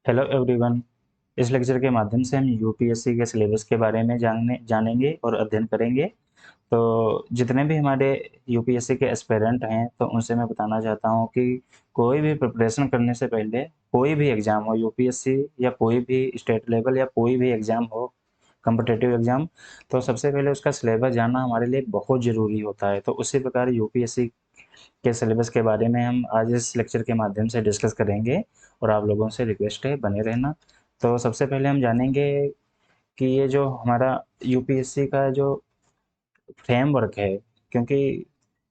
Hello everyone. इस lecture के माध्यम से हम यूपीएससी के सिलेबस के बारे में जानेंगे और अध्ययन करेंगे। तो जितने भी हमारे यूपीएससी के एस्पिरेंट हैं तो उनसे मैं बताना चाहता हूं कि कोई भी प्रिपरेशन करने से पहले कोई भी एग्ज़ाम हो, यूपीएससी या कोई भी स्टेट लेवल या कोई भी एग्ज़ाम हो, कॉम्पिटिटिव एग्ज़ाम, तो सबसे पहले उसका सिलेबस जानना हमारे लिए बहुत ज़रूरी होता है। तो उसी प्रकार यूपीएससी के सिलेबस के बारे में हम आज इस लेक्चर के माध्यम से डिस्कस करेंगे और आप लोगों से रिक्वेस्ट है बने रहना। तो सबसे पहले हम जानेंगे कि ये जो हमारा यूपीएससी का जो फ्रेमवर्क है, क्योंकि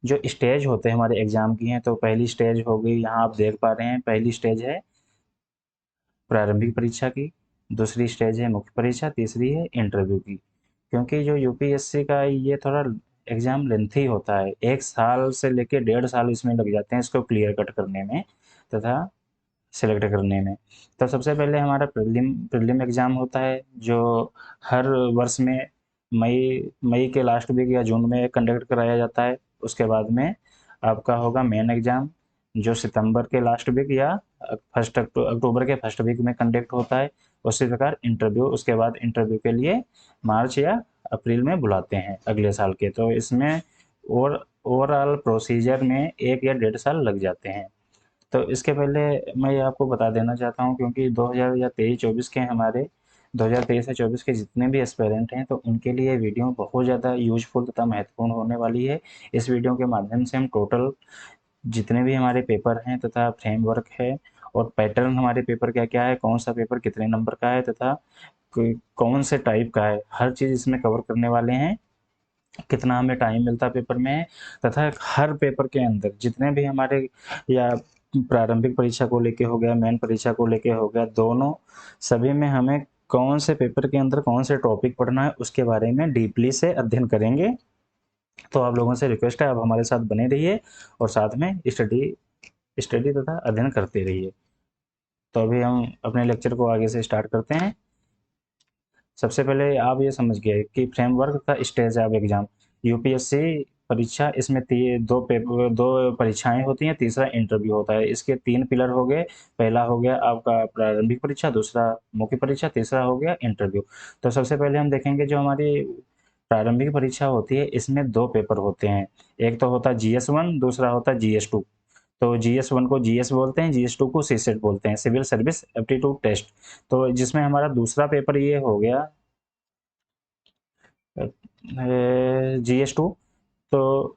जो स्टेज होते हैं हमारे एग्जाम की हैं, तो पहली स्टेज हो गई, यहाँ आप देख पा रहे हैं पहली स्टेज है प्रारंभिक परीक्षा की, दूसरी स्टेज है मुख्य परीक्षा, तीसरी है इंटरव्यू की। क्योंकि जो यूपीएससी का ये थोड़ा एग्ज़ाम लेंथी होता है, 1 साल से लेके 1.5 साल इसमें लग जाते हैं इसको क्लियर कट करने में तथा सेलेक्ट करने में। तो सबसे पहले हमारा प्रीलिम एग्ज़ाम होता है जो हर वर्ष में मई मई के लास्ट वीक या जून में कंडक्ट कराया जाता है। उसके बाद में आपका होगा मेन एग्ज़ाम जो सितंबर के लास्ट वीक या अक्टूबर के फर्स्ट वीक में कंडक्ट होता है। उसी प्रकार इंटरव्यू, उसके बाद इंटरव्यू के लिए मार्च या अप्रैल में बुलाते हैं अगले साल के। तो इसमें ओवरऑल प्रोसीजर में 1 या 1.5 साल लग जाते हैं। तो इसके पहले मैं ये आपको बता देना चाहता हूँ, क्योंकि 2000 या 23-24 के हमारे 2023 या 24 के जितने भी एस्पिरेंट हैं तो उनके लिए वीडियो बहुत ज़्यादा यूजफुल तथा महत्वपूर्ण होने वाली है। इस वीडियो के माध्यम से हम टोटल जितने भी हमारे पेपर हैं तथा फ्रेमवर्क है और पैटर्न हमारे पेपर क्या क्या है, कौन सा पेपर कितने नंबर का है तथा कौन से टाइप का है, हर चीज़ इसमें कवर करने वाले हैं। कितना हमें टाइम मिलता है पेपर में, तथा हर पेपर के अंदर जितने भी हमारे या प्रारंभिक परीक्षा को लेके हो गया, मेन परीक्षा को लेके हो गया, दोनों सभी में हमें कौन से पेपर के अंदर कौन से टॉपिक पढ़ना है उसके बारे में डीपली से अध्ययन करेंगे। तो आप लोगों से रिक्वेस्ट है आप हमारे साथ बने रहिए और साथ में स्टडी स्टडी तथा अध्ययन करते रहिए। तो अभी हम अपने लेक्चर को आगे से स्टार्ट करते हैं। सबसे पहले आप ये समझ गए कि फ्रेमवर्क का स्टेज है अब एग्जाम यूपीएससी परीक्षा, इसमें दो परीक्षाएं होती हैं, तीसरा इंटरव्यू होता है। इसके 3 पिलर हो गए, पहला हो गया आपका प्रारंभिक परीक्षा, दूसरा मुख्य परीक्षा, तीसरा हो गया इंटरव्यू। तो सबसे पहले हम देखेंगे जो हमारी प्रारंभिक परीक्षा होती है इसमें 2 पेपर होते हैं। एक तो होता है GS1, दूसरा होता है GS2। तो GS1 को GS बोलते हैं, GS2 को सीसेट बोलते हैं, सिविल सर्विस एप्टीट्यूड टेस्ट। तो जिसमें हमारा दूसरा पेपर ये हो गया GS2। तो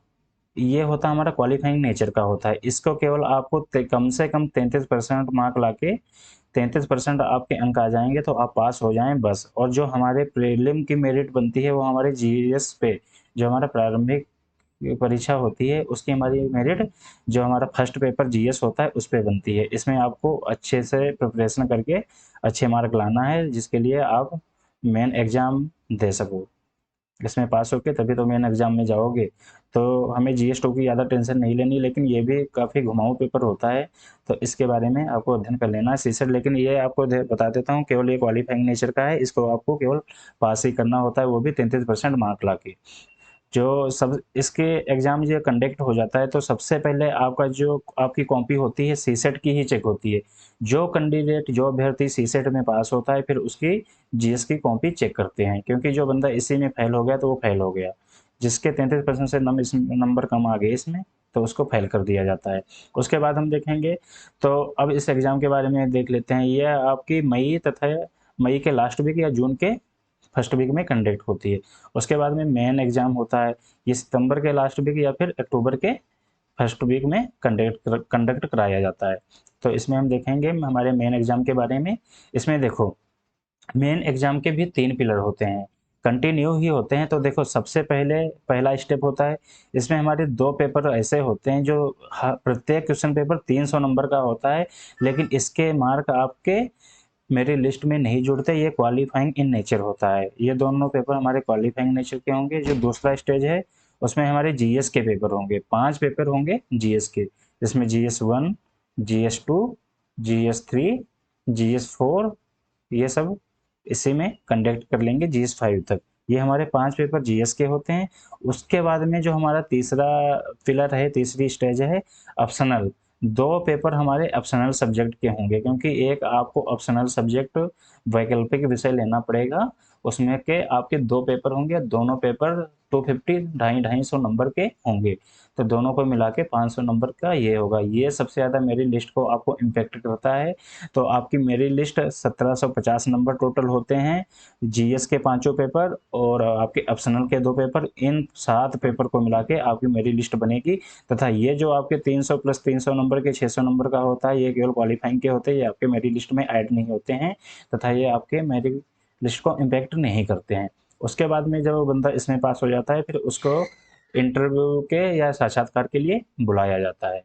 ये होता हमारा क्वालिफाइंग नेचर का होता है। इसको केवल आपको कम से कम 33% मार्क लाके 33% आपके अंक आ जाएंगे तो आप पास हो जाएं बस। और जो हमारे प्रीलिम की मेरिट बनती है वो हमारे GS पे, जो हमारा प्रारंभिक परीक्षा होती है उसकी हमारी मेरिट जो हमारा फर्स्ट पेपर GS होता है उस पर बनती है। इसमें आपको अच्छे से प्रिपरेशन करके अच्छे मार्क लाना है जिसके लिए आप मेन एग्ज़ाम दे सको। इसमें पास होके तभी तो मेन एग्जाम में जाओगे। तो हमें GS2 की ज़्यादा टेंशन नहीं लेनी, लेकिन ये भी काफ़ी घुमाऊ पेपर होता है तो इसके बारे में आपको अध्ययन कर लेना है सीसर। लेकिन ये आपको बता देता हूँ केवल ये क्वालिफाइंग नेचर का है, इसको आपको केवल पास ही करना होता है, वो भी 33% मार्क ला के। जो सब इसके एग्जाम जो कंडक्ट हो जाता है तो सबसे पहले आपका जो आपकी कॉपी होती है सीसेट की ही चेक होती है। जो कैंडिडेट जो अभ्यर्थी सीसेट में पास होता है फिर उसकी जीएस की कॉपी चेक करते हैं, क्योंकि जो बंदा इसी में फेल हो गया तो वो फेल हो गया। जिसके 33% से नंबर कम आ गए इसमें तो उसको फेल कर दिया जाता है। उसके बाद हम देखेंगे, तो अब इस एग्ज़ाम के बारे में देख लेते हैं। ये आपकी मई तथा मई के लास्ट वीक या जून के फर्स्ट वीक में कंडक्ट होती है। उसके बाद में मेन एग्जाम होता है, ये सितंबर के लास्ट वीक या फिर अक्टूबर के फर्स्ट वीक में कंडक्ट कराया जाता है। तो इसमें हम देखेंगे हमारे मेन एग्जाम के बारे में। इसमें देखो मेन एग्जाम के भी 3 पिलर होते हैं, कंटिन्यू ही होते हैं। तो देखो सबसे पहले पहला स्टेप होता है, इसमें हमारे 2 पेपर ऐसे होते हैं जो प्रत्येक क्वेश्चन पेपर 300 नंबर का होता है, लेकिन इसके मार्क आपके मेरी लिस्ट में नहीं जुड़ते, ये क्वालिफाइंग इन नेचर होता है। ये दोनों पेपर हमारे क्वालिफाइंग नेचर के होंगे। जो दूसरा स्टेज है उसमें हमारे जीएस के पेपर होंगे, 5 पेपर होंगे जीएस के, जिसमें GS1, GS2, GS3, GS4, ये सब इसी में कंडक्ट कर लेंगे GS5 तक। ये हमारे 5 पेपर जीएस के होते हैं। उसके बाद में जो हमारा तीसरा पिलर है, तीसरी स्टेज है ऑप्शनल, 2 पेपर हमारे ऑप्शनल सब्जेक्ट के होंगे, क्योंकि एक आपको ऑप्शनल सब्जेक्ट वैकल्पिक विषय लेना पड़ेगा, उसमें के आपके 2 पेपर होंगे, दोनों पेपर 250 250 नंबर के होंगे, तो दोनों को मिला के 500 नंबर का ये होगा। ये सबसे ज़्यादा मेरी लिस्ट को आपको इम्पैक्ट करता है। तो आपकी मेरी लिस्ट 1750 नंबर टोटल होते हैं, जीएस के पांचों पेपर और आपके ऑप्शनल के 2 पेपर, इन 7 पेपर को मिला के आपकी मेरी लिस्ट बनेगी। तथा ये जो आपके 300 प्लस 300 नंबर के 600 नंबर का होता है, ये केवल क्वालिफाइंग के होते हैं, ये आपके मेरी लिस्ट में ऐड नहीं होते हैं तथा ये आपके मेरी लिस्ट को इम्पैक्ट नहीं करते हैं। उसके बाद में जब बंदा इसमें पास हो जाता है, फिर उसको इंटरव्यू के या साक्षात्कार के लिए बुलाया जाता है।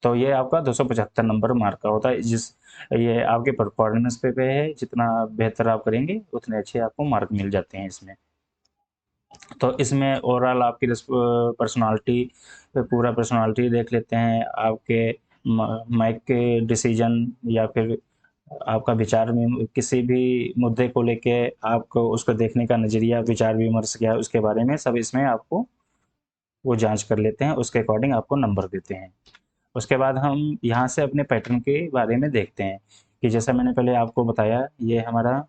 तो ये आपका 275 नंबर मार्क का होता है, जिस ये आपके परफॉर्मेंस पे है, जितना बेहतर आप करेंगे उतने अच्छे आपको मार्क मिल जाते हैं इसमें। तो इसमें ओवरऑल आपकी पर्सनालिटी, पूरा पर्सनालिटी देख लेते हैं, आपके माइक के डिसीजन या फिर आपका विचार में किसी भी मुद्दे को लेके आपको उसको देखने का नज़रिया, विचार विमर्श क्या है उसके बारे में सब इसमें आपको वो जांच कर लेते हैं, उसके अकॉर्डिंग आपको नंबर देते हैं। उसके बाद हम यहाँ से अपने पैटर्न के बारे में देखते हैं कि जैसा मैंने पहले आपको बताया, ये हमारा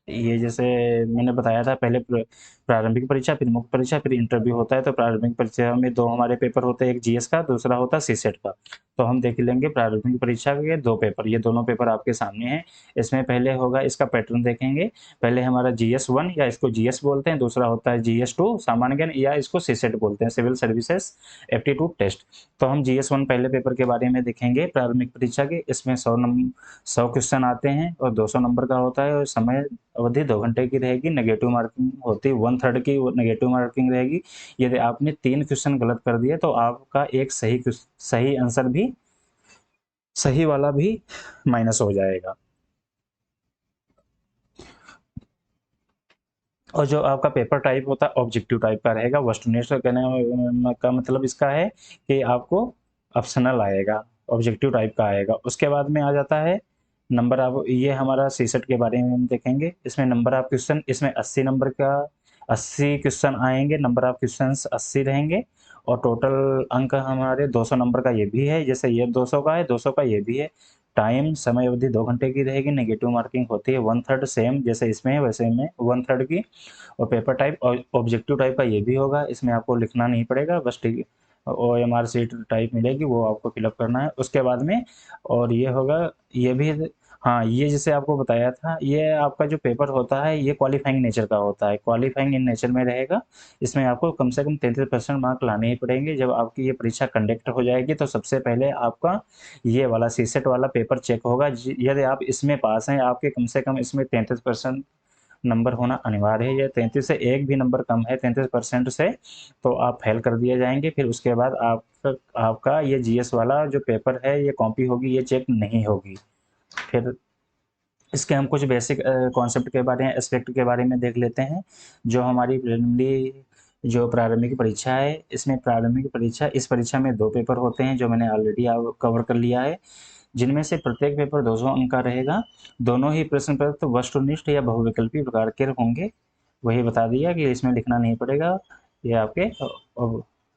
ये जैसे मैंने बताया था पहले प्रारंभिक परीक्षा, फिर मुख्य परीक्षा, फिर इंटरव्यू होता है। तो प्रारंभिक परीक्षा में 2 हमारे पेपर होते हैं, एक जीएस का, दूसरा होता है सीसेट का। तो हम देख लेंगे प्रारंभिक परीक्षा के 2 पेपर, ये दोनों पेपर आपके सामने हैं। इसमें पहले होगा, इसका पैटर्न देखेंगे। पहले हमारा जीएस 1 या इसको जीएस बोलते हैं, दूसरा होता है जीएस 2 सामान्य ज्ञान, या इसको सीसेट बोलते हैं, सिविल सर्विसेज एप्टीट्यूड टेस्ट। तो हम जीएस 1 पहले पेपर के बारे में देखेंगे प्रारंभिक परीक्षा के। इसमें 100 क्वेश्चन आते हैं और 200 नंबर का होता है, और समय अवधि 2 घंटे की रहेगी। नेगेटिव मार्किंग होती है, 1/3 की नेगेटिव मार्किंग रहेगी। यदि आपने 3 क्वेश्चन गलत कर दिए तो आपका एक सही आंसर भी, सही वाला भी माइनस हो जाएगा। और जो आपका पेपर टाइप होता है ऑब्जेक्टिव टाइप का रहेगा। वस्तुनिष्ठ कहने का मतलब इसका है कि आपको ऑप्शनल आएगा, ऑब्जेक्टिव टाइप का आएगा। उसके बाद में आ जाता है नंबर। आप ये हमारा सीसेट के बारे में हम देखेंगे। इसमें नंबर ऑफ क्वेश्चन, इसमें 80 नंबर का 80 क्वेश्चन आएंगे, नंबर ऑफ क्वेश्चन 80 रहेंगे, और टोटल अंक हमारे 200 नंबर का ये भी है, जैसे ये 200 का है, 200 का ये भी है। टाइम समय अवधि 2 घंटे की रहेगी। नेगेटिव मार्किंग होती है 1/3, सेम जैसे इसमें है वैसे में 1/3 की। और पेपर टाइप और ऑब्जेक्टिव टाइप का ये भी होगा, इसमें आपको लिखना नहीं पड़ेगा, बस ठीक OMR सीट टाइप मिलेगी, वो आपको फिलअप करना है। उसके बाद में और ये होगा, ये भी, हाँ, ये जैसे आपको बताया था, ये आपका जो पेपर होता है ये क्वालिफाइंग नेचर का होता है, क्वालिफाइंग इन नेचर में रहेगा। इसमें आपको कम से कम 33% मार्क लाने ही पड़ेंगे। जब आपकी ये परीक्षा कंडक्ट हो जाएगी तो सबसे पहले आपका ये वाला सीसेट वाला पेपर चेक होगा। यदि आप इसमें पास हैं, आपके कम से कम इसमें 33% नंबर होना अनिवार्य है। या 33 से एक भी नंबर कम है 33% से, तो आप फेल कर दिए जाएंगे। फिर उसके बाद आपका ये जीएस वाला जो पेपर है, ये कॉपी होगी, ये चेक नहीं होगी। फिर इसके हम कुछ बेसिक कॉन्सेप्ट के बारे में, एस्पेक्ट के बारे में देख लेते हैं। जो हमारी प्रिलिमिनरी जो प्रारंभिक परीक्षा है, इसमें प्रारंभिक परीक्षा, इस परीक्षा में 2 पेपर होते हैं जो मैंने ऑलरेडी कवर कर लिया है, जिनमें से प्रत्येक पेपर 200 अंक का रहेगा। दोनों ही प्रश्न पत्र वस्तुनिष्ठ या बहुविकल्पी प्रकार के होंगे। वही बता दिया कि इसमें लिखना नहीं पड़ेगा, ये आपके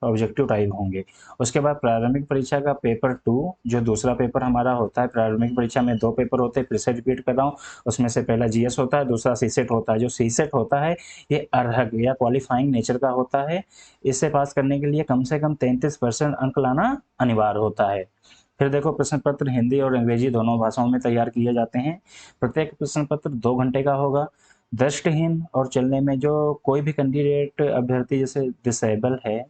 ऑब्जेक्टिव टाइप होंगे। उसके बाद प्रारंभिक परीक्षा का पेपर 2, जो दूसरा पेपर हमारा होता है, प्रारंभिक परीक्षा में 2 पेपर होते हैं, फिर से रिपीट कर रहा हूँ। उसमें से पहला जीएस होता है, दूसरा सीसेट होता है। जो सीसेट होता है ये अर्हक या क्वालिफाइंग नेचर का होता है। इसे पास करने के लिए कम से कम 33% अंक लाना अनिवार्य होता है। फिर देखो, प्रश्न पत्र हिंदी और अंग्रेजी दोनों भाषाओं में तैयार किए जाते हैं। प्रत्येक प्रश्न पत्र 2 घंटे का होगा। दृष्टिहीन और चलने में जो कोई भी कैंडिडेट अभ्यर्थी जैसे डिसेबल है,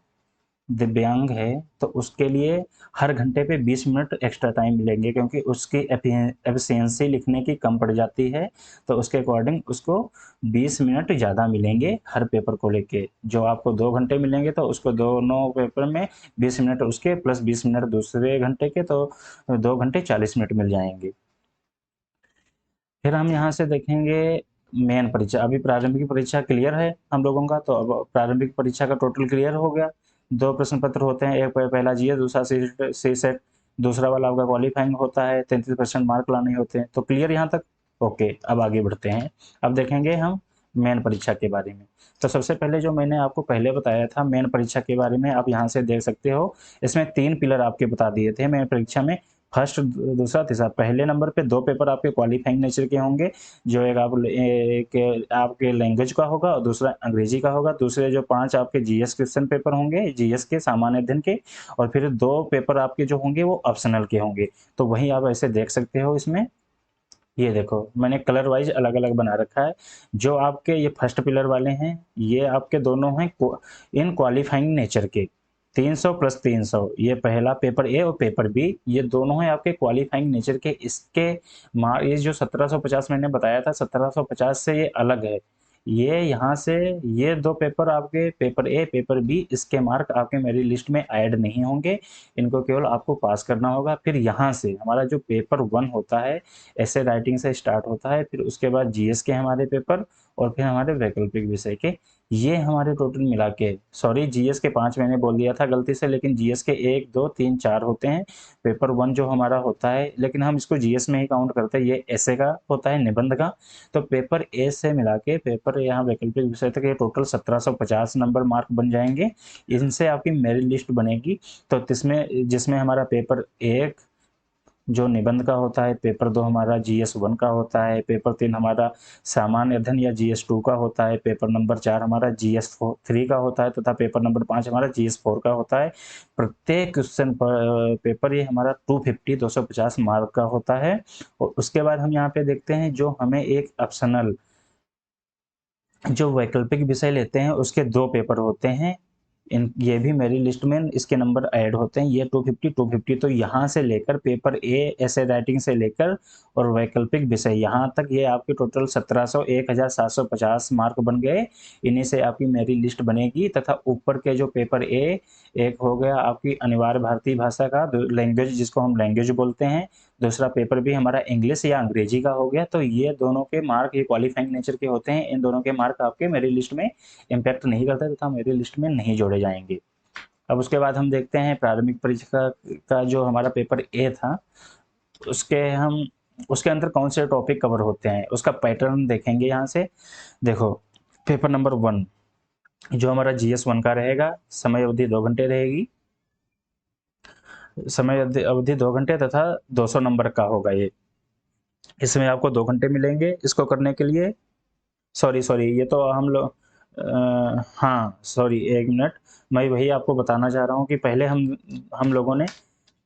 दिव्यांग है, तो उसके लिए हर घंटे पे 20 मिनट एक्स्ट्रा टाइम मिलेंगे, क्योंकि उसकी एफिशिएंसी लिखने की कम पड़ जाती है। तो उसके अकॉर्डिंग उसको 20 मिनट ज़्यादा मिलेंगे हर पेपर को लेके। जो आपको 2 घंटे मिलेंगे तो उसको दोनों पेपर में 20 मिनट उसके प्लस 20 मिनट दूसरे घंटे के, तो 2 घंटे 40 मिनट मिल जाएंगे। फिर हम यहाँ से देखेंगे मेन परीक्षा। अभी प्रारंभिक परीक्षा क्लियर है हम लोगों का, तो अब प्रारंभिक परीक्षा का टोटल क्लियर हो गया। 2 प्रश्न पत्र होते हैं, एक पहला जीएस, दूसरा सी सेट, दूसरा वाला आपका क्वालिफाइंग होता है, 33% मार्क लाने होते हैं। तो क्लियर यहाँ तक? ओके, अब आगे बढ़ते हैं। अब देखेंगे हम मेन परीक्षा के बारे में। तो सबसे पहले जो मैंने आपको पहले बताया था मेन परीक्षा के बारे में, आप यहाँ से देख सकते हो, इसमें 3 पिलर आपके बता दिए थे मेन परीक्षा में, फर्स्ट, दूसरा, तीसरा। पहले नंबर पे 2 पेपर आपके क्वालिफाइंग नेचर के होंगे, जो एक आपके लैंग्वेज का होगा और दूसरा अंग्रेजी का होगा। दूसरे जो 5 आपके जीएस क्वेश्चन पेपर होंगे, जीएस के सामान्य अध्ययन के, और फिर 2 पेपर आपके जो होंगे वो ऑप्शनल के होंगे। तो वही आप ऐसे देख सकते हो इसमें। ये देखो मैंने कलर वाइज अलग अलग बना रखा है। जो आपके ये फर्स्ट पिलर वाले हैं, ये आपके दोनों हैं इन क्वालिफाइंग नेचर के, 300 प्लस 300, ये पहला पेपर ए और पेपर बी, ये दोनों हैं आपके क्वालिफाइंग नेचर के। इसके ये जो 1750 मैंने बताया था, 1750 से ये अलग है। ये यहाँ से ये 2 पेपर आपके, पेपर ए पेपर बी, इसके मार्क आपके मेरिट लिस्ट में ऐड नहीं होंगे, इनको केवल आपको पास करना होगा। फिर यहाँ से हमारा जो पेपर 1 होता है, ऐसे राइटिंग से स्टार्ट होता है, फिर उसके बाद जीएस के हमारे पेपर, और फिर हमारे वैकल्पिक विषय के, ये हमारे टोटल मिला के, सॉरी जीएस के 5 मैंने बोल दिया था गलती से, लेकिन जीएस के 1 2 3 4 होते हैं। पेपर 1 जो हमारा होता है, लेकिन हम इसको जीएस में ही काउंट करते हैं, ये ऐसे का होता है, निबंध का। तो पेपर ए से मिला के पेपर यहाँ वैकल्पिक विषय तक ये टोटल 1750 नंबर मार्क बन जाएंगे। इनसे आपकी मेरिट लिस्ट बनेगी। तो जिसमें हमारा पेपर 1 जो निबंध का होता है, पेपर 2 हमारा जीएस 1 का होता है, पेपर 3 हमारा सामान्य अध्ययन या जीएस 2 का होता है, पेपर नंबर 4 हमारा जीएस 3 का होता है, तथा पेपर नंबर 5 हमारा जीएस 4 का होता है। प्रत्येक क्वेश्चन पेपर ये हमारा 250 मार्क का होता है। और उसके बाद हम यहाँ पे देखते हैं, जो हमें एक ऑप्शनल जो वैकल्पिक विषय लेते हैं उसके 2 पेपर होते हैं। ये भी मेरी लिस्ट में इसके नंबर ऐड होते हैं, ये 250 तो यहाँ से लेकर पेपर ए ऐसे राइटिंग से लेकर और वैकल्पिक विषय यहाँ तक, ये आपके टोटल 1700 1750 मार्क बन गए। इन्हीं से आपकी मेरी लिस्ट बनेगी। तथा ऊपर के जो पेपर ए, एक हो गया आपकी अनिवार्य भारतीय भाषा का लैंग्वेज, जिसको हम लैंग्वेज बोलते हैं, दूसरा पेपर भी हमारा इंग्लिश या अंग्रेजी का हो गया। तो ये दोनों के मार्क ये क्वालिफाइंग नेचर के होते हैं, इन दोनों के मार्क आपके मेरी लिस्ट में इम्पैक्ट नहीं करते तथा मेरी लिस्ट में नहीं जोड़े जाएंगे। अब उसके बाद हम देखते हैं प्रारंभिक परीक्षा का जो हमारा पेपर ए था, उसके अंदर कौन से टॉपिक कवर होते हैं, उसका पैटर्न देखेंगे। यहाँ से देखो, पेपर नंबर 1 जो हमारा जीएस 1 का रहेगा, समय अवधि 2 घंटे रहेगी, समय अवधि 2 घंटे तथा 200 नंबर का होगा ये। इसमें आपको 2 घंटे मिलेंगे इसको करने के लिए। सॉरी सॉरी, ये तो हम लोग, हाँ सॉरी, 1 मिनट, मैं वही आपको बताना चाह रहा हूँ कि पहले हम लोगों ने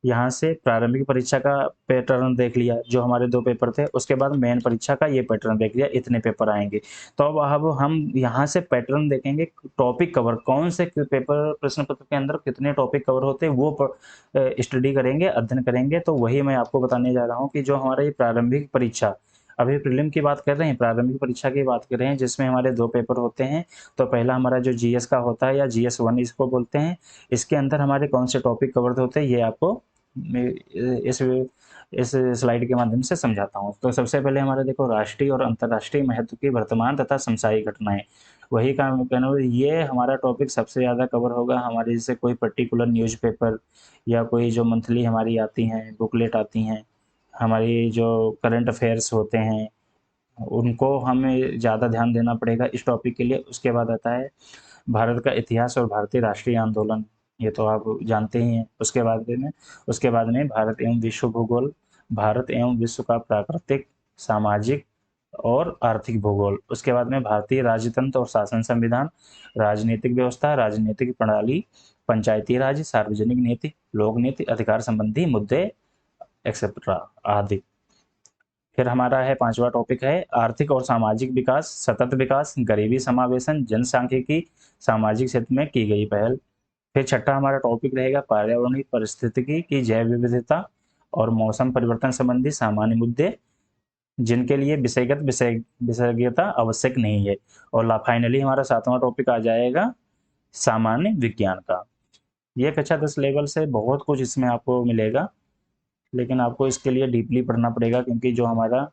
यहाँ से प्रारंभिक परीक्षा का पैटर्न देख लिया, जो हमारे 2 पेपर थे। उसके बाद मेन परीक्षा का ये पैटर्न देख लिया, इतने पेपर आएंगे। तो अब हम यहाँ से पैटर्न देखेंगे, टॉपिक कवर कौन से पेपर प्रश्न पत्र के अंदर कितने टॉपिक कवर होते हैं, वो स्टडी करेंगे, अध्ययन करेंगे। तो वही मैं आपको बताने जा रहा हूँ कि जो हमारा ये प्रारंभिक परीक्षा, अभी प्रीलिम की बात कर रहे हैं, प्रारंभिक परीक्षा की बात कर रहे हैं, जिसमें हमारे 2 पेपर होते हैं। तो पहला हमारा जो जीएस का होता है या जीएस 1 इसको बोलते हैं, इसके अंदर हमारे कौन से टॉपिक कवर होते हैं, ये आपको इस इस स्लाइड के माध्यम से समझाता हूँ। तो सबसे पहले हमारे देखो, राष्ट्रीय और अंतर्राष्ट्रीय महत्व की वर्तमान तथा समसामयिक घटनाएं, वही काम कहना, ये हमारा टॉपिक सबसे ज़्यादा कवर होगा हमारे। जैसे कोई पर्टिकुलर न्यूज़पेपर या कोई जो मंथली हमारी आती हैं, बुकलेट आती हैं, हमारी जो करंट अफेयर्स होते हैं, उनको हमें ज़्यादा ध्यान देना पड़ेगा इस टॉपिक के लिए। उसके बाद आता है भारत का इतिहास और भारतीय राष्ट्रीय आंदोलन, ये तो आप जानते ही हैं। उसके बाद में भारत एवं विश्व भूगोल, भारत एवं विश्व का प्राकृतिक, सामाजिक और आर्थिक भूगोल। उसके बाद में भारतीय राजतंत्र और शासन संविधान, राजनीतिक व्यवस्था, राजनीतिक प्रणाली, पंचायती राज, सार्वजनिक नीति, लोक नीति, अधिकार संबंधी मुद्दे एक्सेट्रा आदि। फिर हमारा है 5वां टॉपिक है आर्थिक और सामाजिक विकास, सतत विकास, गरीबी समावेशन, जनसांख्यिकी, सामाजिक क्षेत्र में की गई पहल। फिर 6ठा हमारा टॉपिक रहेगा पर्यावरणीय पारिस्थितिकी की जैव विविधता और मौसम परिवर्तन संबंधी सामान्य मुद्दे, जिनके लिए विशेषज्ञता आवश्यक नहीं है। और फाइनली हमारा 7वां टॉपिक आ जाएगा सामान्य विज्ञान का। ये कक्षा 10 लेवल से बहुत कुछ इसमें आपको मिलेगा, लेकिन आपको इसके लिए डीपली पढ़ना पड़ेगा, क्योंकि जो हमारा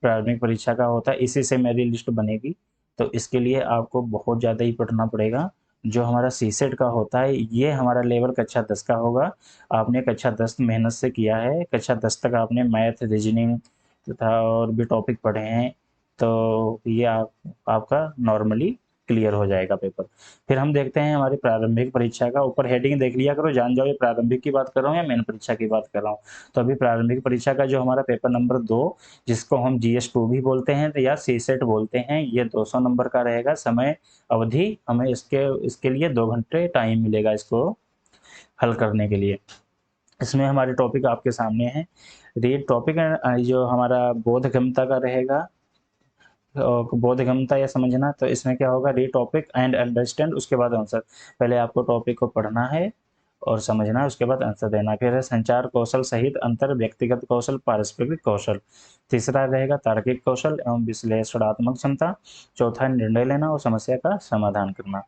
प्रारंभिक परीक्षा का होता है इसी से मेरी लिस्ट बनेगी। तो इसके लिए आपको बहुत ज़्यादा ही पढ़ना पड़ेगा। जो हमारा सीसेट का होता है, ये हमारा लेवल कक्षा 10 का होगा। आपने कक्षा 10 मेहनत से किया है, कक्षा 10 तक आपने मैथ, रीजनिंग तथा और भी टॉपिक पढ़े हैं। तो ये आपका नॉर्मली क्लियर हो जाएगा पेपर। फिर हम देखते हैं हमारी प्रारंभिक परीक्षा का। ऊपर हेडिंग देख लिया करो, जान जाओ ये प्रारंभिक की बात कर रहा हूँ या मेन परीक्षा की बात कर रहा हूँ। तो अभी प्रारंभिक परीक्षा का जो हमारा पेपर नंबर 2, जिसको हम GS2 भी बोलते हैं या CSET बोलते हैं, ये 200 नंबर का रहेगा। समय अवधि हमें इसके लिए 2 घंटे टाइम मिलेगा इसको हल करने के लिए। इसमें हमारे टॉपिक आपके सामने हैं। रीड टॉपिक जो हमारा बोधगम्यता का रहेगा, बोधगम्यता या समझना, तो इसमें क्या होगा, रीड टॉपिक एंड अंडरस्टैंड, उसके बाद आंसर। पहले आपको टॉपिक को पढ़ना है और समझना है, उसके बाद आंसर देना। फिर है संचार कौशल सहित अंतर व्यक्तिगत कौशल, पारस्परिक कौशल। तीसरा रहेगा तार्किक कौशल एवं विश्लेषणात्मक क्षमता। चौथा है निर्णय लेना और समस्या का समाधान करना।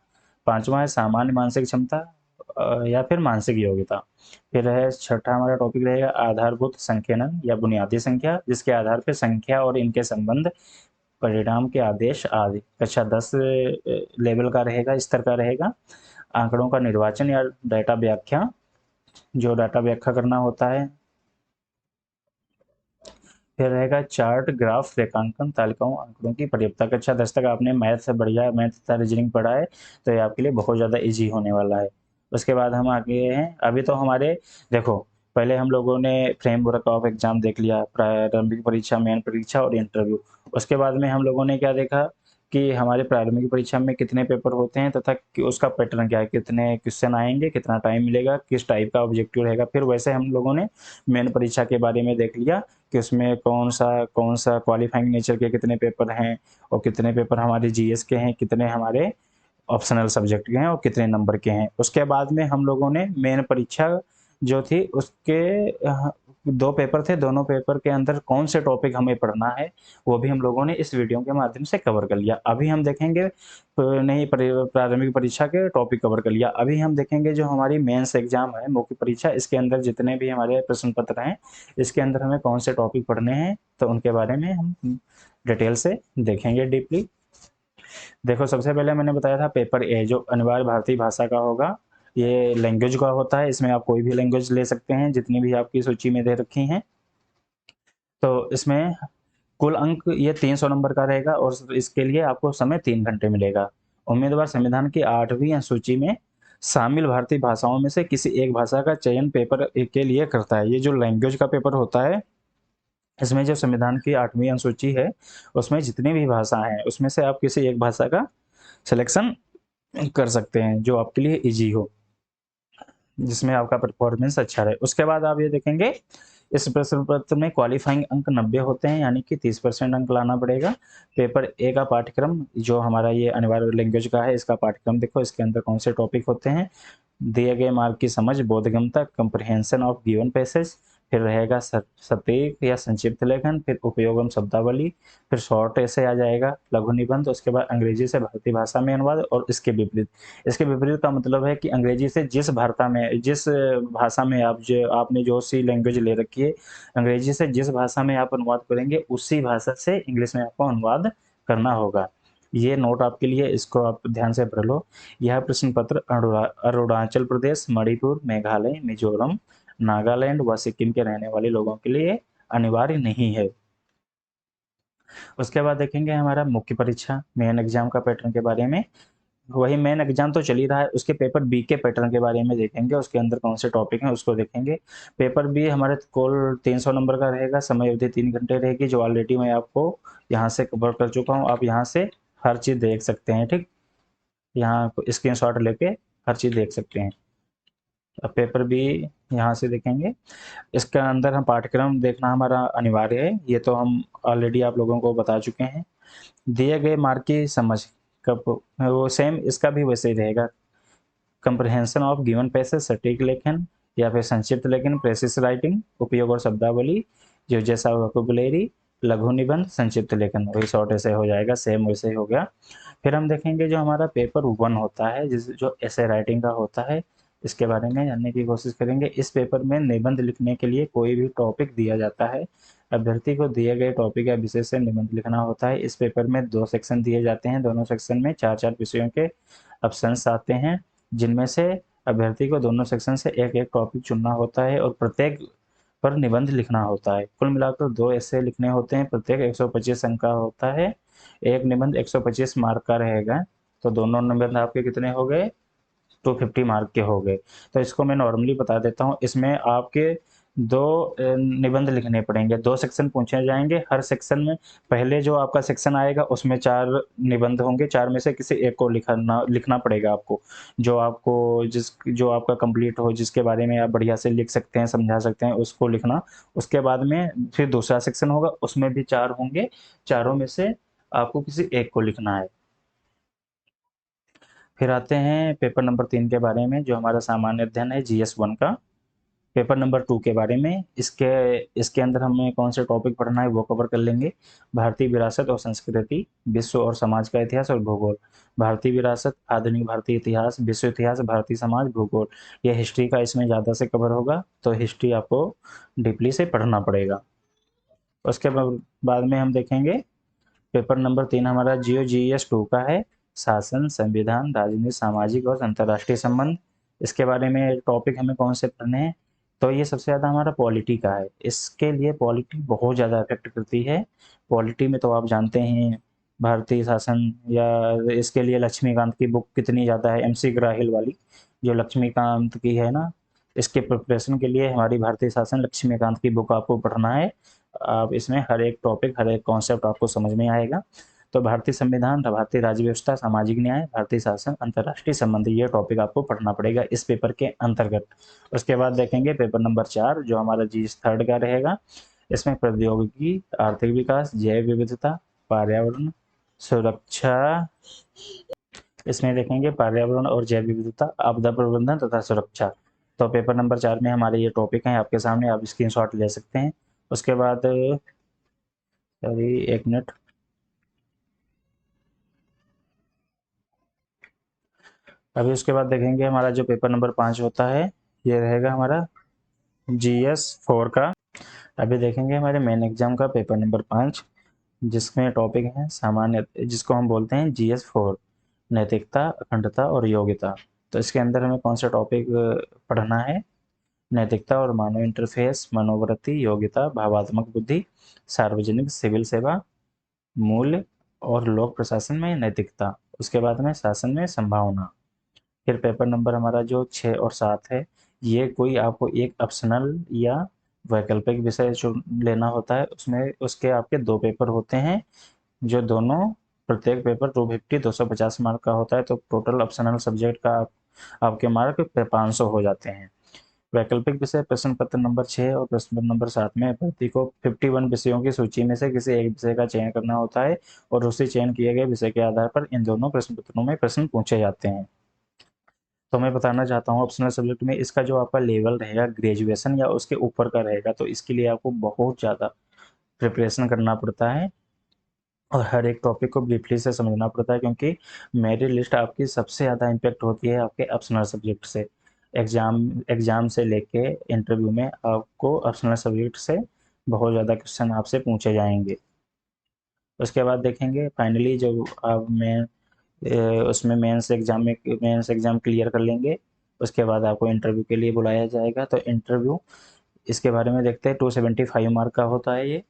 पांचवा है सामान्य मानसिक क्षमता या फिर मानसिक योग्यता। फिर है छठा हमारा टॉपिक रहेगा आधारभूत संख्यानन या बुनियादी संख्या, जिसके आधार पर संख्या और इनके संबंध, परिणाम के आदेश आदि। कक्षा 10 लेवल का रहेगा, स्तर का रहेगा। आंकड़ों का निर्वाचन या डाटा व्याख्या, जो डाटा व्याख्या करना होता है। फिर रहेगा चार्ट, ग्राफ, रेखांकन, तालिकाओं, आंकड़ों की पर्याप्तता। कक्षा 10 तक आपने मैथ से बढ़िया मैथ तथा रीजनिंग पढ़ा है, तो ये आपके लिए बहुत ज़्यादा इजी होने वाला है। उसके बाद हम आगे हैं, अभी तो हमारे देखो, पहले हम लोगों ने फ्रेमवर्क ऑफ एग्जाम देख लिया, प्रारंभिक परीक्षा, मेन परीक्षा और इंटरव्यू। उसके बाद में हम लोगों ने क्या देखा कि हमारे प्रारंभिक परीक्षा में कितने पेपर होते हैं तथा कि उसका पैटर्न क्या है, कितने क्वेश्चन आएंगे, कितना टाइम मिलेगा, किस टाइप का ऑब्जेक्टिव रहेगा। फिर वैसे हम लोगों ने मेन परीक्षा के बारे में देख लिया कि उसमें कौन सा क्वालिफाइंग नेचर के कितने पेपर हैं और कितने पेपर हमारे GS के हैं, कितने हमारे ऑप्शनल सब्जेक्ट के हैं और कितने नंबर के हैं। उसके बाद में हम लोगों ने मेन परीक्षा जो थी उसके 2 पेपर थे, दोनों पेपर के अंदर कौन से टॉपिक हमें पढ़ना है वो भी हम लोगों ने इस वीडियो के माध्यम से कवर कर लिया। अभी हम देखेंगे नहीं, प्रारंभिक परीक्षा के टॉपिक कवर कर लिया। अभी हम देखेंगे जो हमारी मेंस एग्जाम है, मुख्य परीक्षा, इसके अंदर जितने भी हमारे प्रश्न पत्र हैं, इसके अंदर हमें कौन से टॉपिक पढ़ने हैं, तो उनके बारे में हम डिटेल से देखेंगे डीपली। देखो, सबसे पहले मैंने बताया था पेपर ए जो अनिवार्य भारतीय भाषा का होगा, ये लैंग्वेज का होता है। इसमें आप कोई भी लैंग्वेज ले सकते हैं जितनी भी आपकी सूची में दे रखी हैं। तो इसमें कुल अंक ये 300 नंबर का रहेगा और इसके लिए आपको समय 3 घंटे मिलेगा। उम्मीदवार संविधान की 8वीं अनुसूची में शामिल भारतीय भाषाओं में से किसी एक भाषा का चयन पेपर के लिए करता है। ये जो लैंग्वेज का पेपर होता है, इसमें जो संविधान की 8वीं अनुसूची है, उसमें जितनी भी भाषा हैं उसमें से आप किसी एक भाषा का सिलेक्शन कर सकते हैं जो आपके लिए इजी हो, जिसमें आपका परफॉर्मेंस अच्छा रहे। उसके बाद आप ये देखेंगे इस प्रश्न पत्र में क्वालिफाइंग अंक 90 होते हैं, यानी कि 30% अंक लाना पड़ेगा। पेपर ए का पाठ्यक्रम जो हमारा ये अनिवार्य लैंग्वेज का है, इसका पाठ्यक्रम देखो, इसके अंदर कौन से टॉपिक होते हैं। दिए गए मार्ग की समझ, बोधगम्यता, कंप्रिहेंशन ऑफ गिवन पैसेज, फिर रहेगा सटीक या संक्षिप्त लेखन, फिर उपयोगम शब्दावली, फिर शॉर्ट ऐसे आ जाएगा, लघु निबंध, उसके बाद अंग्रेजी से भारतीय भाषा में अनुवाद और इसके विपरीत। इसके विपरीत का मतलब है कि अंग्रेजी से जिस भाषा में आपने जो सी लैंग्वेज ले रखी है, अंग्रेजी से जिस भाषा में आप अनुवाद करेंगे उसी भाषा से इंग्लिश में आपको अनुवाद करना होगा। ये नोट आपके लिए, इसको आप ध्यान से पढ़ लो। यह प्रश्न पत्र अरुणाचल प्रदेश, मणिपुर, मेघालय, मिजोरम, नागालैंड व सिक्किम के रहने वाले लोगों के लिए अनिवार्य नहीं है। उसके बाद देखेंगे हमारा मुख्य परीक्षा, मेन एग्जाम का पैटर्न के बारे में। वही मेन एग्जाम तो चल ही रहा है, उसके पेपर बी के पैटर्न के बारे में देखेंगे, उसके अंदर कौन से टॉपिक हैं उसको देखेंगे। पेपर बी हमारे कुल 300 नंबर का रहेगा, समय अवधि 3 घंटे रहेगी, जो ऑलरेडी मैं आपको यहाँ से कवर कर चुका हूँ। आप यहाँ से हर चीज़ देख सकते हैं, ठीक, यहाँ स्क्रीनशॉट लेके हर चीज़ देख सकते हैं। अब पेपर भी यहाँ से देखेंगे। इसके अंदर हम पाठ्यक्रम देखना हमारा अनिवार्य है, ये तो हम ऑलरेडी आप लोगों को बता चुके हैं। दिए गए मार्क की समझ कब, वो सेम इसका भी वैसे ही रहेगा। कंप्रिहेंशन ऑफ गिवन पैसेज, सटीक लेखन या फिर संक्षिप्त लेखन, प्रेसिस राइटिंग, उपयोग और शब्दावली, जो जैसा वोकैबुलरी, लघु निबंध, संक्षिप्त लेखन, वही शॉर्ट ऐसे हो जाएगा, सेम वैसे ही हो गया। फिर हम देखेंगे जो हमारा पेपर 1 होता है, जो ऐसे राइटिंग का होता है, इसके बारे में जानने की कोशिश करेंगे। इस पेपर में निबंध लिखने के लिए कोई भी टॉपिक दिया जाता है, अभ्यर्थी को दिए गए टॉपिक या विषय से निबंध लिखना होता है। इस पेपर में 2 सेक्शन दिए जाते हैं, दोनों सेक्शन में 4-4 विषयों के ऑप्शंस आते हैं, जिनमें से अभ्यर्थी को दोनों सेक्शन से एक एक टॉपिक चुनना होता है और प्रत्येक पर निबंध लिखना होता है। कुल मिलाकर 2 ऐसे लिखने होते हैं, प्रत्येक 125 अंक का होता है। एक निबंध 125 मार्क का रहेगा, तो दोनों निबंध आपके कितने हो गए, 250 मार्क के हो गए। तो इसको मैं नॉर्मली बता देता हूँ, इसमें आपके 2 निबंध लिखने पड़ेंगे, 2 सेक्शन पूछे जाएंगे। हर सेक्शन में पहले जो आपका सेक्शन आएगा उसमें 4 निबंध होंगे, 4 में से किसी एक को लिखना लिखना पड़ेगा आपको, जो आपका कंप्लीट हो, जिसके बारे में आप बढ़िया से लिख सकते हैं, समझा सकते हैं, उसको लिखना। उसके बाद में फिर दूसरा सेक्शन होगा, उसमें भी 4 होंगे, चारों में से आपको किसी एक को लिखना है। फिर आते हैं पेपर नंबर 3 के बारे में, जो हमारा सामान्य अध्ययन है GS1 का। पेपर नंबर 2 के बारे में, इसके इसके अंदर हमें कौन से टॉपिक पढ़ना है वो कवर कर लेंगे। भारतीय विरासत और संस्कृति, विश्व और समाज का इतिहास और भूगोल। भारतीय विरासत, आधुनिक भारतीय इतिहास, विश्व इतिहास, भारतीय समाज, भूगोल। ये हिस्ट्री का इसमें ज़्यादा से कवर होगा, तो हिस्ट्री आपको डीपली से पढ़ना पड़ेगा। उसके बाद में हम देखेंगे पेपर नंबर 3 हमारा GS2 का है, शासन, संविधान, राजनीति, सामाजिक और अंतर्राष्ट्रीय संबंध। इसके बारे में टॉपिक हमें कौन से पढ़ने हैं, तो ये सबसे ज़्यादा हमारा पॉलिटी का है। इसके लिए पॉलिटी बहुत ज़्यादा इफेक्ट करती है। पॉलिटी में तो आप जानते हैं भारतीय शासन, या इसके लिए लक्ष्मीकांत की बुक कितनी ज़्यादा है, MC ग्राहिल वाली, जो लक्ष्मीकांत की है ना, इसके प्रिपरेशन के लिए हमारी भारतीय शासन लक्ष्मीकांत की बुक आपको पढ़ना है। आप इसमें हर एक टॉपिक, हर एक कॉन्सेप्ट आपको समझ में आएगा। तो भारतीय संविधान, भारतीय राज्य व्यवस्था, सामाजिक न्याय, भारतीय शासन, अंतर्राष्ट्रीय संबंध, ये टॉपिक आपको पढ़ना पड़ेगा इस पेपर के अंतर्गत। उसके बाद देखेंगे पेपर नंबर 4, जो हमारा GS3 का रहेगा। इसमें प्रौद्योगिकी, आर्थिक विकास, जैव विविधता, पर्यावरण, सुरक्षा। इसमें देखेंगे पर्यावरण और जैव विविधता, आपदा प्रबंधन तथा सुरक्षा। तो पेपर नंबर 4 में हमारे ये टॉपिक हैं आपके सामने, आप स्क्रीनशॉट ले सकते हैं। उसके बाद, सॉरी, एक मिनट। अभी उसके बाद देखेंगे हमारा जो पेपर नंबर 5 होता है, ये रहेगा हमारा GS4 का। अभी देखेंगे हमारे मेन एग्जाम का पेपर नंबर 5, जिसमें टॉपिक है सामान्य, जिसको हम बोलते हैं GS4, नैतिकता, अखंडता और योग्यता। तो इसके अंदर हमें कौन सा टॉपिक पढ़ना है, नैतिकता और मानव इंटरफेस, मनोवृत्ति, योग्यता, भावात्मक बुद्धि, सार्वजनिक सिविल सेवा, मूल्य और लोक प्रशासन में नैतिकता। उसके बाद में शासन में संभावना। फिर पेपर नंबर हमारा जो 6 और 7 है, ये कोई आपको एक ऑप्शनल या वैकल्पिक विषय चुन लेना होता है। उसमें उसके आपके 2 पेपर होते हैं, जो दोनों, प्रत्येक पेपर 250 मार्क का होता है। तो टोटल ऑप्शनल सब्जेक्ट का आपके मार्क 500 हो जाते हैं। वैकल्पिक विषय प्रश्न पत्र नंबर 6 और प्रश्न पत्र नंबर 7 में अभ्यर्थी को 51 विषयों की सूची में से किसी एक विषय का चयन करना होता है, और उसी चयन किए गए विषय के आधार पर इन दोनों प्रश्न पत्रों में प्रश्न पूछे जाते हैं। तो मैं बताना चाहता हूँ ऑप्शनल सब्जेक्ट में इसका जो आपका लेवल रहेगा ग्रेजुएशन या उसके ऊपर का रहेगा, तो इसके लिए आपको बहुत ज़्यादा प्रिपरेशन करना पड़ता है, और हर एक टॉपिक को ब्रीफली से समझना पड़ता है, क्योंकि मेरी लिस्ट आपकी सबसे ज़्यादा इम्पेक्ट होती है आपके ऑप्शनल सब्जेक्ट से। एग्जाम से लेके इंटरव्यू में आपको ऑप्शनल सब्जेक्ट से बहुत ज़्यादा क्वेश्चन आपसे पूछे जाएंगे। उसके बाद देखेंगे फाइनली जो आप में उसमें मेंस एग्ज़ाम क्लियर कर लेंगे, उसके बाद आपको इंटरव्यू के लिए बुलाया जाएगा। तो इंटरव्यू, इसके बारे में देखते हैं। 275 मार्क का होता है ये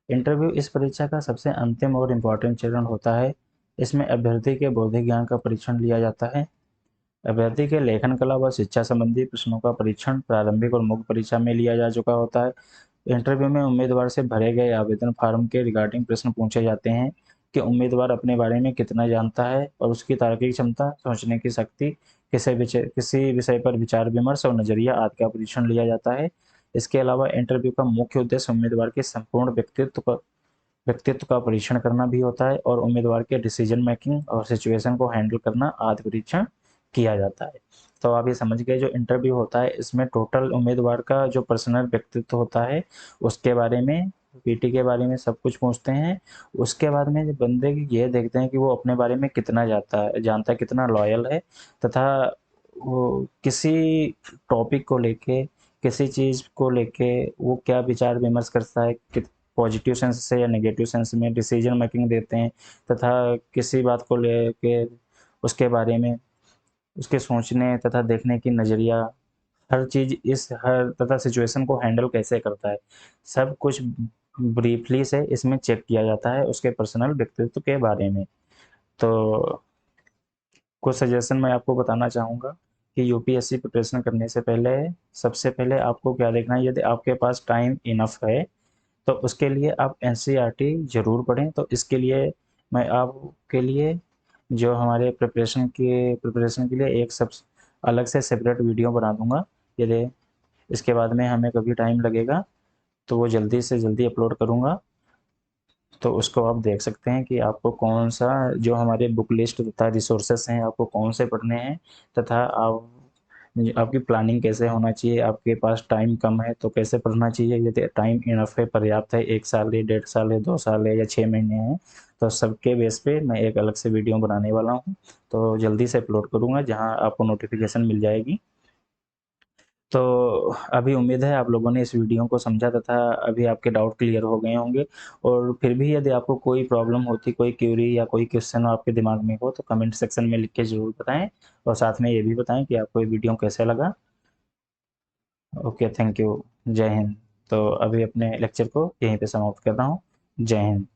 इंटरव्यू। इस परीक्षा का सबसे अंतिम और इम्पॉर्टेंट चरण होता है। इसमें अभ्यर्थी के बौद्धिक ज्ञान का परीक्षण लिया जाता है। अभ्यर्थी के लेखन कला व शिक्षा संबंधी प्रश्नों का परीक्षण प्रारंभिक और मुख्य परीक्षा में लिया जा चुका होता है। इंटरव्यू में उम्मीदवार से भरे गए आवेदन फार्म के रिगार्डिंग प्रश्न पूछे जाते हैं कि उम्मीदवार अपने बारे में कितना जानता है, और उसकी तार्किक क्षमता, सोचने की शक्ति, किसी विषय पर विचार विमर्श और नजरिया आदि का परीक्षण लिया जाता है। इसके अलावा इंटरव्यू का मुख्य उद्देश्य उम्मीदवार के संपूर्ण व्यक्तित्व का परीक्षण करना भी होता है, और उम्मीदवार के डिसीजन मेकिंग और सिचुएशन को हैंडल करना आदि परीक्षण किया जाता है। तो आप ये समझ गए, जो इंटरव्यू होता है इसमें टोटल उम्मीदवार का जो पर्सनल व्यक्तित्व होता है उसके बारे में, PT के बारे में सब कुछ पूछते हैं। उसके बाद में जब बंदे की ये देखते हैं कि वो अपने बारे में कितना जानता है, कितना लॉयल है, तथा वो किसी टॉपिक को लेके, किसी चीज़ को लेके वो क्या विचार विमर्श करता है, पॉजिटिव सेंस से या नेगेटिव सेंस में डिसीजन मेकिंग देते हैं, तथा किसी बात को लेके उसके बारे में उसके सोचने तथा देखने की नज़रिया, हर चीज़ इस हर तथा सिचुएशन को हैंडल कैसे करता है, सब कुछ ब्रीफली से इसमें चेक किया जाता है उसके पर्सनल व्यक्तित्व के बारे में। तो कुछ सजेशन मैं आपको बताना चाहूँगा कि यूपीएससी प्रिपरेशन करने से पहले सबसे पहले आपको क्या देखना है, यदि आपके पास टाइम इनफ है तो उसके लिए आप एनसीईआरटी ज़रूर पढ़ें। तो इसके लिए मैं आपके लिए जो हमारे प्रिपरेशन के लिए एक सब अलग से सेपरेट वीडियो बना दूंगा। यदि इसके बाद में हमें कभी टाइम लगेगा तो वो जल्दी से जल्दी अपलोड करूँगा, तो उसको आप देख सकते हैं कि आपको कौन सा जो हमारे बुक लिस्ट तथा रिसोर्सेस हैं आपको कौन से पढ़ने हैं, तथा आप आपकी प्लानिंग कैसे होना चाहिए, आपके पास टाइम कम है तो कैसे पढ़ना चाहिए, यदि टाइम इनफ है, पर्याप्त है, 1 साल है, 1.5 साल है, 2 साल है या 6 महीने हैं, तो सबके बेस पे मैं एक अलग से वीडियो बनाने वाला हूँ। तो जल्दी से अपलोड करूँगा जहाँ आपको नोटिफिकेशन मिल जाएगी। तो अभी उम्मीद है आप लोगों ने इस वीडियो को समझा तथा अभी आपके डाउट क्लियर हो गए होंगे। और फिर भी यदि आपको कोई प्रॉब्लम होती, कोई क्वेरी या कोई क्वेश्चन आपके दिमाग में हो तो कमेंट सेक्शन में लिख के ज़रूर बताएं, और साथ में ये भी बताएं कि आपको ये वीडियो कैसा लगा। Okay, thank you. जय हिंद। तो अभी अपने लेक्चर को यहीं पे समाप्त कर रहा हूँ। जय हिंद।